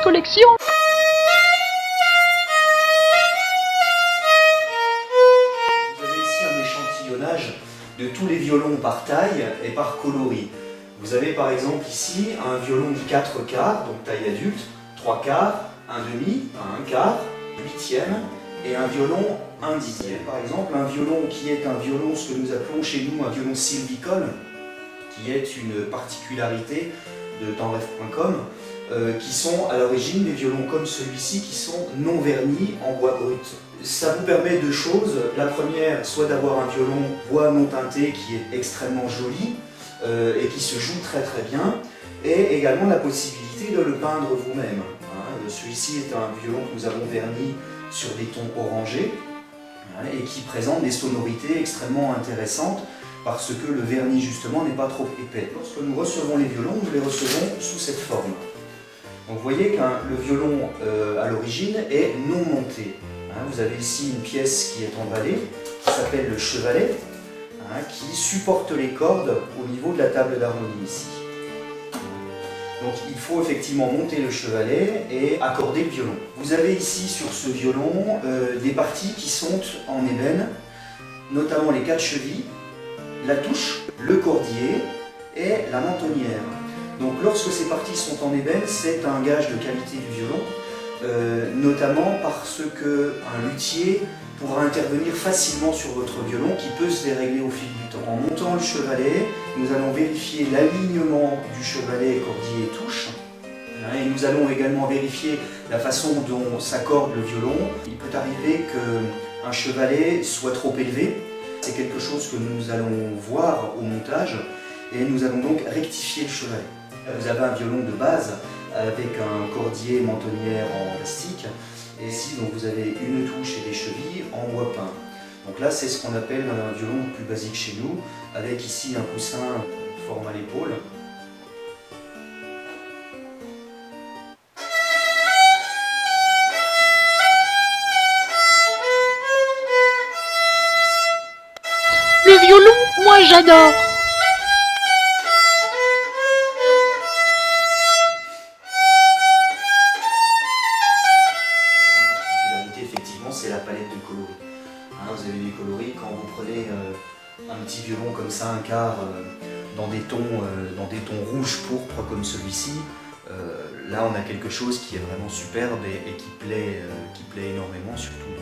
collection. Vous avez ici un échantillonnage de tous les violons par taille et par coloris. Vous avez par exemple ici un violon 4 quarts, donc taille adulte, 3 quarts, 1 demi, 1 quart, 8e et un violon 1 dixième. Par exemple, un violon qui est un violon, ce que nous appelons chez nous un violon sylvicole, qui est une particularité de tentref.com, qui sont à l'origine des violons comme celui-ci qui sont non vernis en bois brut. Ça vous permet deux choses. La première, soit d'avoir un violon bois non teinté qui est extrêmement joli et qui se joue très très bien, et également la possibilité de le peindre vous-même. Celui-ci est un violon que nous avons verni sur des tons orangés et qui présente des sonorités extrêmement intéressantes parce que le vernis justement n'est pas trop épais. Lorsque nous recevons les violons, nous les recevons sous cette forme. Donc vous voyez que le violon à l'origine est non monté. Vous avez ici une pièce qui est emballée, qui s'appelle le chevalet, qui supporte les cordes au niveau de la table d'harmonie ici. Donc il faut effectivement monter le chevalet et accorder le violon. Vous avez ici sur ce violon des parties qui sont en ébène, notamment les 4 chevilles, la touche, le cordier et la mentonnière. Donc lorsque ces parties sont en ébène, c'est un gage de qualité du violon, notamment parce qu'un luthier pourra intervenir facilement sur votre violon qui peut se dérégler au fil du temps. En montant le chevalet, nous allons vérifier l'alignement du chevalet, cordier et touche. Et nous allons également vérifier la façon dont s'accorde le violon. Il peut arriver qu'un chevalet soit trop élevé. C'est quelque chose que nous allons voir au montage et nous allons donc rectifier le chevalet. Vous avez un violon de base avec un cordier mentonnière en plastique. Et ici, donc, vous avez une touche et des chevilles en bois peint. Donc là, c'est ce qu'on appelle un violon plus basique chez nous, avec ici un coussin forme à l'épaule. Le violon, moi j'adore. Effectivement, c'est la palette de coloris. Vous avez des coloris, quand vous prenez un petit violon comme ça, un quart, dans des tons rouges pourpres comme celui-ci, là on a quelque chose qui est vraiment superbe et qui plaît énormément, surtout